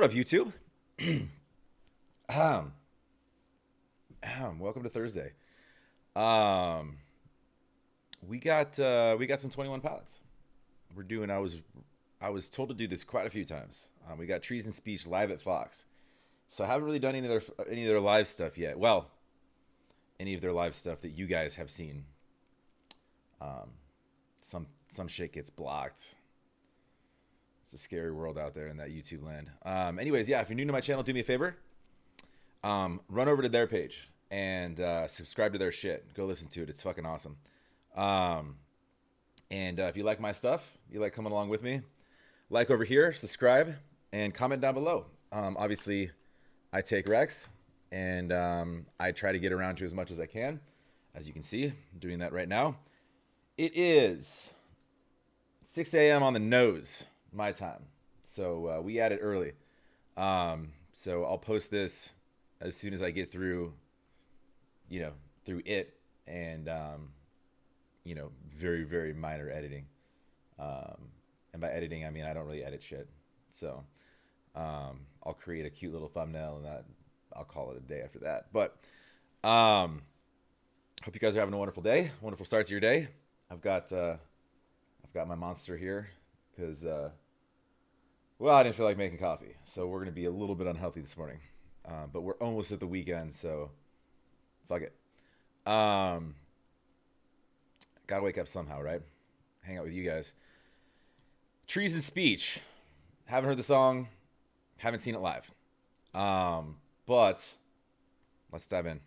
up, YouTube? Welcome to Thursday. We got some 21 Pilots. We're doing. I was told to do this quite a few times. We got Trees and Speech live at Fox, so I haven't really done any of their live stuff yet. Well, any of their live stuff that you guys have seen. Some shit gets blocked. It's a scary world out there in that YouTube land. Anyways, yeah, if you're new to my channel, do me a favor. Run over to their page and subscribe to their shit. Go listen to it. It's fucking awesome. And if you like my stuff, you like coming along with me, like over here, subscribe, and comment down below. Obviously, I take Rex, and I try to get around to as much as I can. As you can see, I'm doing that right now. It is 6 a.m. on the nose, my time. So we added early. So I'll post this as soon as I get through, through it and, very, very minor editing. And by editing, I mean, I don't really edit shit. So I'll create a cute little thumbnail and I'll call it a day after that. But hope you guys are having a wonderful day, wonderful start to your day. I've got my monster here because, I didn't feel like making coffee. So we're going to be a little bit unhealthy this morning. But we're almost at the weekend, so fuck it. Gotta wake up somehow, right? Hang out with you guys. Trees and Speech. Haven't heard the song. Haven't seen it live. But let's dive in.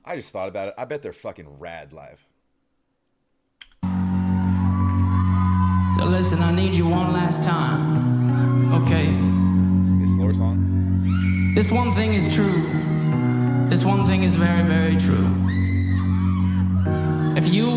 I just thought about it. I bet they're fucking rad live. So listen, I need you one last time, okay? It's a slower song. This one thing is true. This one thing is very, very true. If you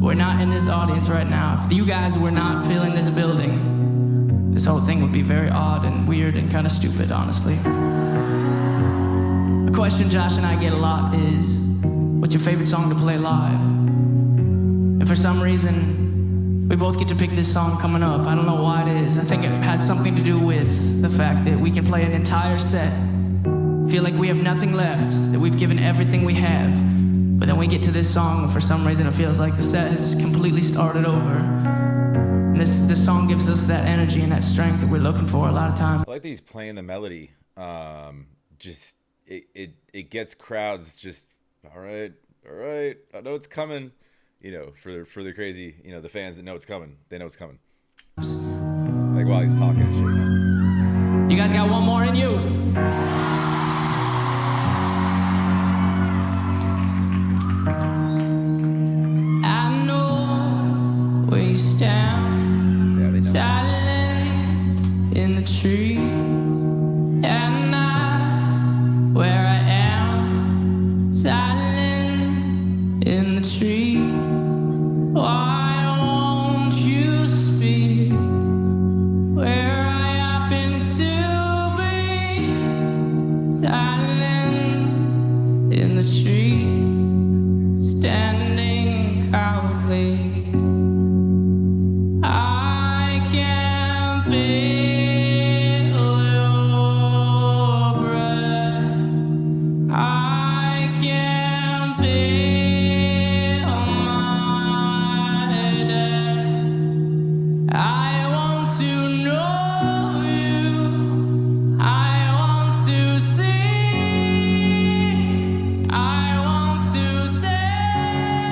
were not in this audience right now, if you guys were not feeling this building, this whole thing would be very odd and weird and kind of stupid, honestly. A question Josh and I get a lot is, what's your favorite song to play live? And for some reason, we both get to pick this song coming up. I don't know why it is. I think it has something to do with the fact that we can play an entire set, feel like we have nothing left, that we've given everything we have, but then we get to this song and for some reason it feels like the set has completely started over. And this song gives us that energy and that strength that we're looking for a lot of times. I like that he's playing the melody. It gets crowds just, all right, I know it's coming. For the crazy, the fans that know it's coming, they know it's coming. Like while he's talking and shit. You guys got one more in you. I know where you stand, silent in the trees, and that's where I am, silent in the trees. Why won't you speak where I happen to be? Silent in the trees, standing cowardly. I can feel your breath. I can feel my death. I want to know you. I want to see. I want to say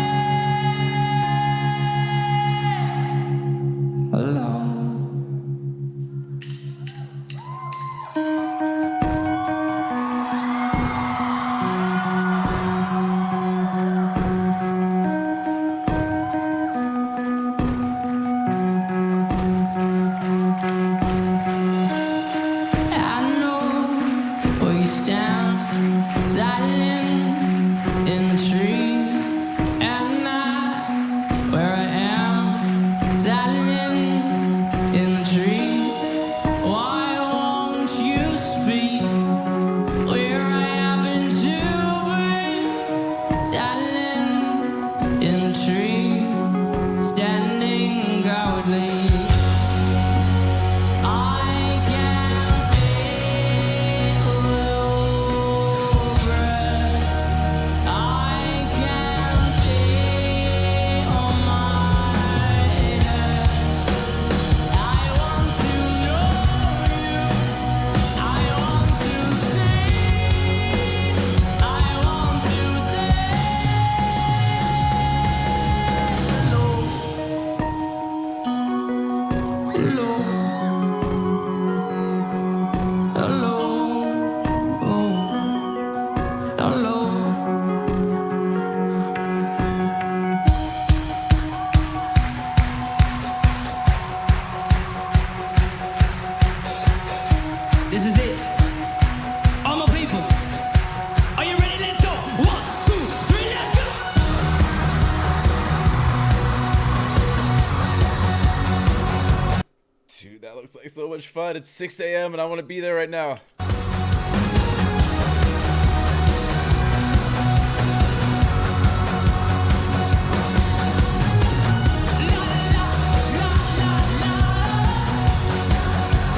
Dude, that looks like so much fun. It's 6 a.m. and I want to be there right now.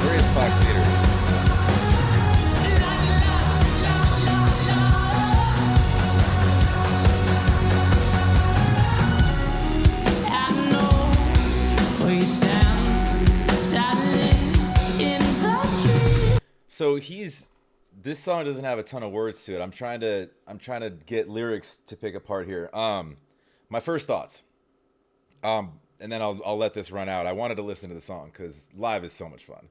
Where is Fox Theater? So this song doesn't have a ton of words to it. I'm trying to get lyrics to pick apart here. My first thoughts. And then I'll let this run out. I wanted to listen to the song because live is so much fun.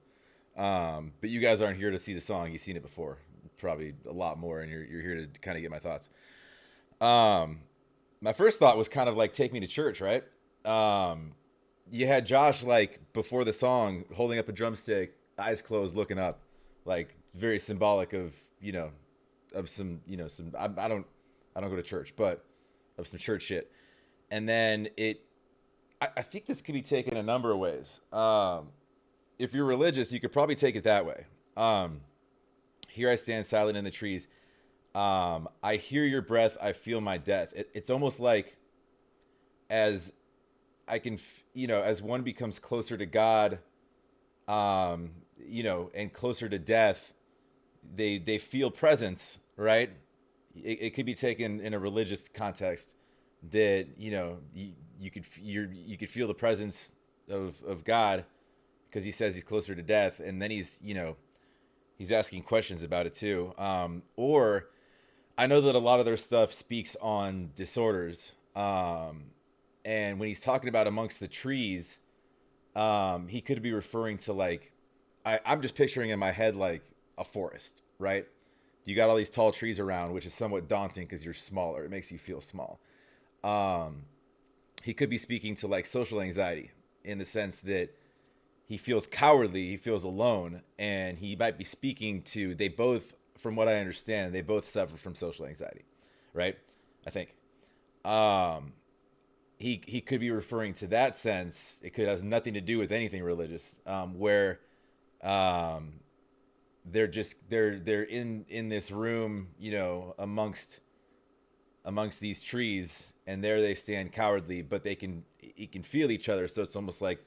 But you guys aren't here to see the song. You've seen it before, probably a lot more, and you're here to kind of get my thoughts. My first thought was kind of like Take Me to Church, right? You had Josh, like, before the song, holding up a drumstick, eyes closed, looking up, like, very symbolic of, of some, I don't go to church, but of some church shit. And then I think this could be taken a number of ways. If you're religious, you could probably take it that way. Here I stand silent in the trees. I hear your breath. I feel my death. It's almost like as I can, as one becomes closer to God, and closer to death, they feel presence, right? It could be taken in a religious context that, you could feel the presence of God because he says he's closer to death. And then he's asking questions about it too. Or I know that a lot of their stuff speaks on disorders. And when he's talking about amongst the trees, he could be referring to, like, I'm just picturing in my head like a forest, right? You got all these tall trees around, which is somewhat daunting because you're smaller. It makes you feel small. He could be speaking to, like, social anxiety in the sense that he feels cowardly, he feels alone, and he might be speaking to, they both, from what I understand, they both suffer from social anxiety, right? I think. He could be referring to that sense. It could have nothing to do with anything religious, where they're in this room, amongst these trees, and there they stand cowardly, but he can feel each other, so it's almost like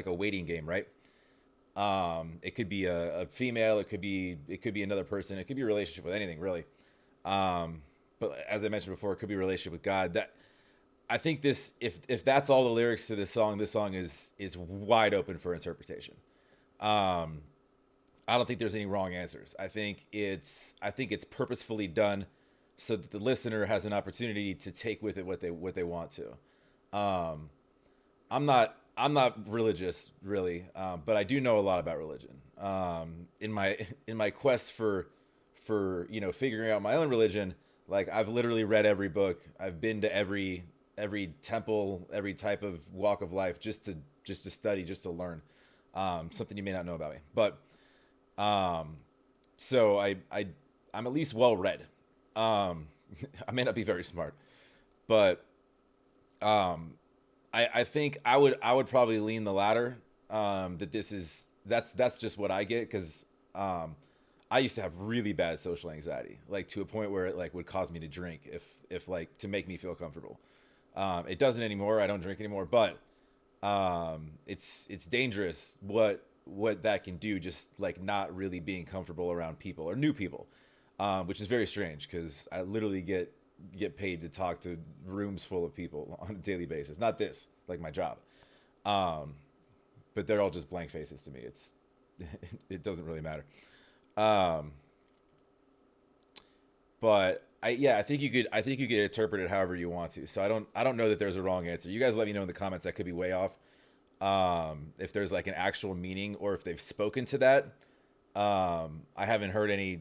a waiting game, right? It could be a female, it could be another person, it could be a relationship with anything, really. But as I mentioned before, it could be a relationship with God. That I think this, if that's all the lyrics to this song is wide open for interpretation. I don't think there's any wrong answers. I think it's purposefully done so that the listener has an opportunity to take with it what they want to. I'm not religious really, but I do know a lot about religion. In my quest for figuring out my own religion, like, I've literally read every book. I've been to every temple, every type of walk of life, just to study, just to learn. Something you may not know about me, but so I'm at least well read. I may not be very smart, but I think I would probably lean the latter. That's just what I get, because I used to have really bad social anxiety, like to a point where it, like, would cause me to drink if like, to make me feel comfortable. It doesn't anymore. I don't drink anymore, but it's dangerous what that can do, just like not really being comfortable around people or new people, which is very strange because I literally get paid to talk to rooms full of people on a daily basis. Not this, like my job, but they're all just blank faces to me. It doesn't really matter. But I think you could interpret it however you want to. So I don't know that there's a wrong answer. You guys let me know in the comments. I could be way off. If there's like an actual meaning, or if they've spoken to that. I haven't heard any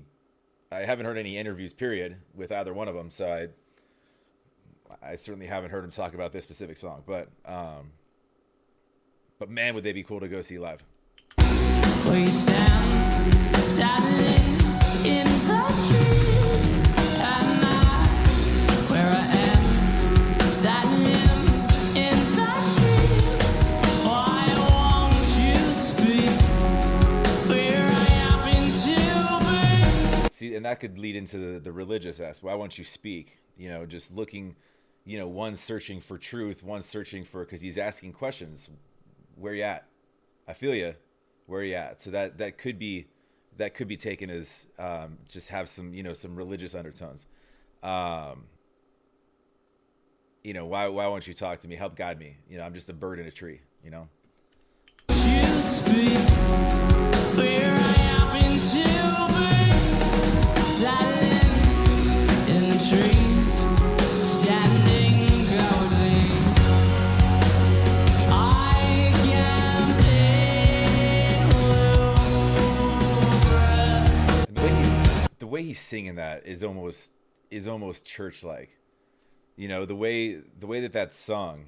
interviews, period, with either one of them. So I certainly haven't heard them talk about this specific song. But man, would they be cool to go see live. Where you stand, silent in the trees, and that's where I am, silent in the trees. Why won't you speak? and that could lead into the religious aspect. Why won't you speak? Just looking, one searching for truth, one searching for, because he's asking questions. Where you at? I feel you. Where you at? So that could be taken as just have some some religious undertones. Why won't you talk to me? Help guide me. I'm just a bird in a tree. You speak where I happen to be, silent in the trees, standing proudly. I can feel The way he's singing that is almost church like. The way that's sung.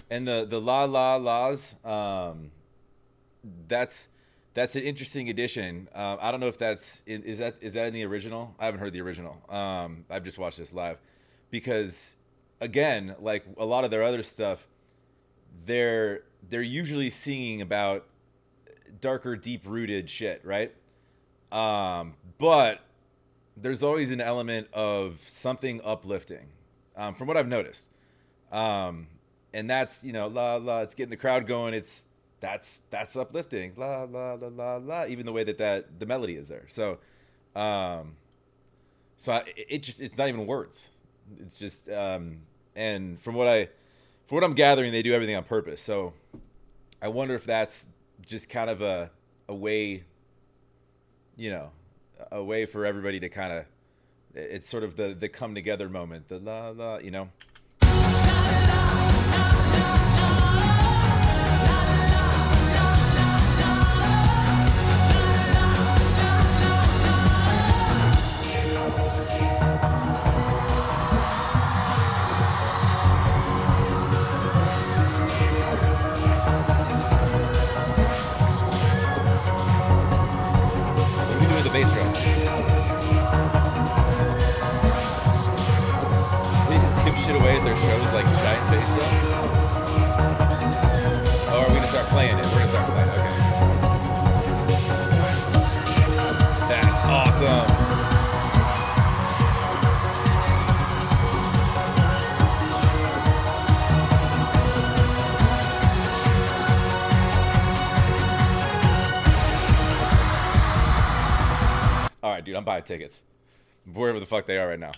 And the la la la's, that's an interesting addition. I don't know if is that in the original? I haven't heard the original. I've just watched this live, because again, like a lot of their other stuff, they're usually singing about darker, deep rooted shit, right? But there's always an element of something uplifting, from what I've noticed. And that's la la, it's getting the crowd going. That's uplifting, la la la la la, even the way that the melody is there. So it's not even words. It's just and from what I'm gathering, they do everything on purpose. So I wonder if that's just kind of a way, a way for everybody to kind of, it's sort of the come together moment, the la la, What are we doing with the bass drums? They just give shit away at their shows like giant bass drums? Oh, are we gonna start playing it? We're gonna start playing. Okay. That's awesome. All right, dude, I'm buying tickets. Wherever the fuck they are right now.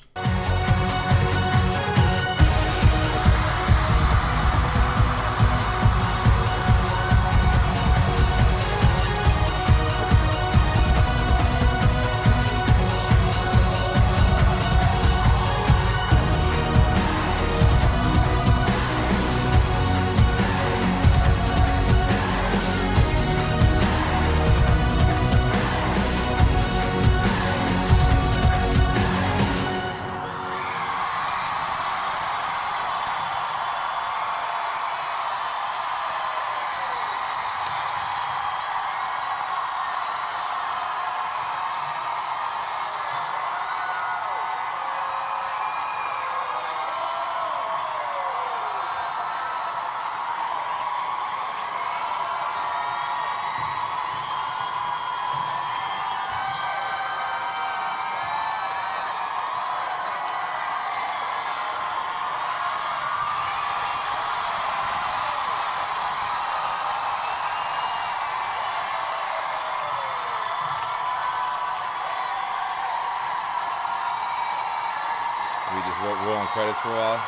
We just rolling credits for a while.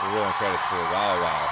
We're rolling credits for a while.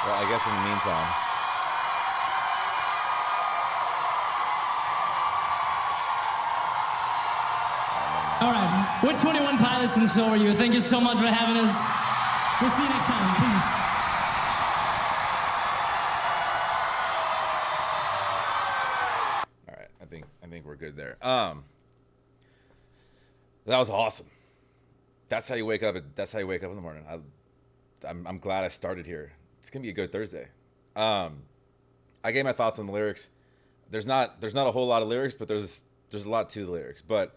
Well, I guess in the meantime, All right, we're 21 Pilots and so are you. Thank you so much for having us. We'll see you next time. Peace. all right, I think we're good there. That was awesome. That's how you wake up. That's how you wake up in the morning. I'm glad I started here. It's gonna be a good Thursday. Um, I gave my thoughts on the lyrics. There's not a whole lot of lyrics, but there's a lot to the lyrics. But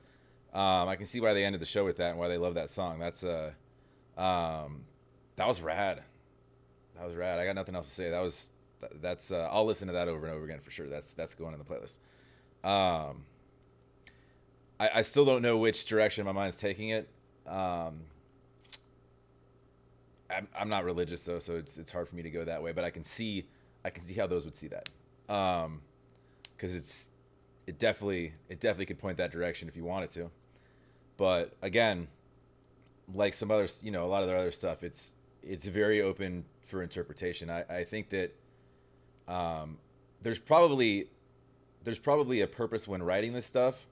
I can see why they ended the show with that and why they love that song. That was rad. That was rad. I got nothing else to say. That's I'll listen to that over and over again for sure. That's going in the playlist. Um, I still don't know which direction my mind's taking it. Um, I'm not religious though, so it's hard for me to go that way. But I can see how those would see that, because it definitely could point that direction if you wanted to. But again, like some other, a lot of their other stuff, it's very open for interpretation. I think that um, there's probably a purpose when writing this stuff,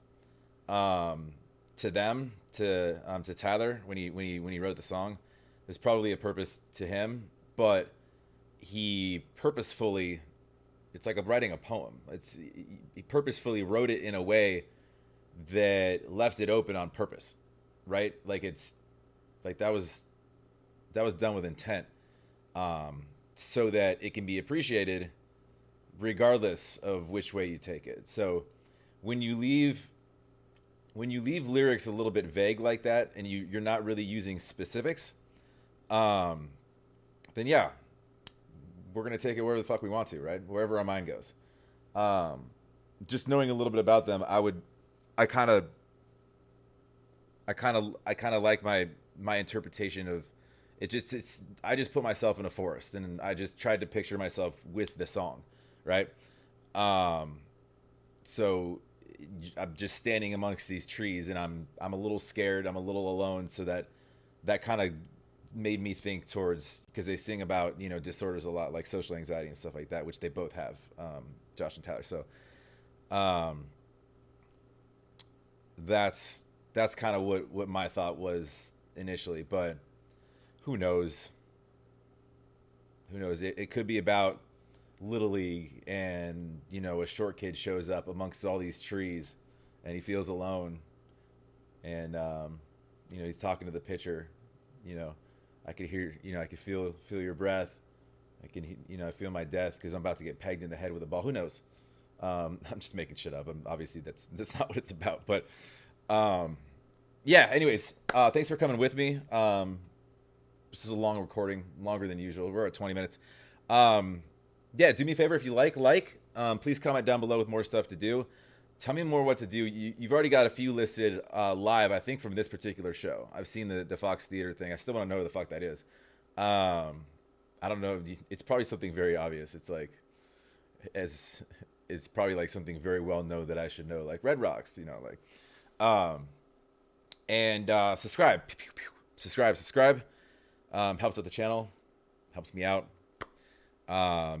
to them, to Tyler when he wrote the song. There's probably a purpose to him, but he purposefully, it's like writing a poem. He purposefully wrote it in a way that left it open on purpose, right? Like it's like that was done with intent, so that it can be appreciated regardless of which way you take it. So when you leave lyrics a little bit vague like that, and you're not really using specifics, then yeah, we're gonna take it wherever the fuck we want to, right? Wherever our mind goes. Just knowing a little bit about them, I kind of, I kind of like my interpretation of it. I just put myself in a forest, and I just tried to picture myself with the song, right? Um, so I'm just standing amongst these trees, and I'm a little scared. I'm a little alone. So that kind of made me think towards, because they sing about disorders a lot, like social anxiety and stuff like that, which they both have, Josh and Tyler. So um, that's kind of what my thought was initially, but who knows? Who knows? It could be about Little League, and a short kid shows up amongst all these trees, and he feels alone, and he's talking to the pitcher. I could hear, I could feel your breath. I can, I feel my death because I'm about to get pegged in the head with a ball. Who knows? I'm just making shit up. Obviously that's not what it's about. But yeah. Anyways, thanks for coming with me. This is a long recording, longer than usual. We're at 20 minutes. Yeah, do me a favor if you like. Please comment down below with more stuff to do. Tell me more what to do. You've already got a few listed live, I think, from this particular show. I've seen the Fox Theater thing. I still want to know who the fuck that is. I don't know. It's probably something very obvious. It's like, it's probably like something very well known that I should know, like Red Rocks, and subscribe. Subscribe. Helps out the channel, helps me out,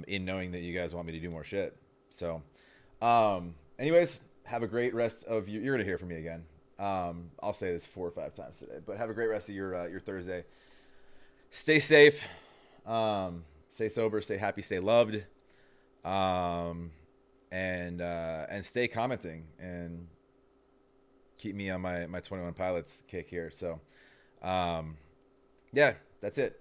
in knowing that you guys want me to do more shit. So, anyways, have a great rest of your. You're gonna hear from me again. I'll say this 4 or 5 times today, but have a great rest of your Thursday. Stay safe, stay sober, stay happy, stay loved, and stay commenting and keep me on my 21 Pilots kick here. So, yeah, that's it.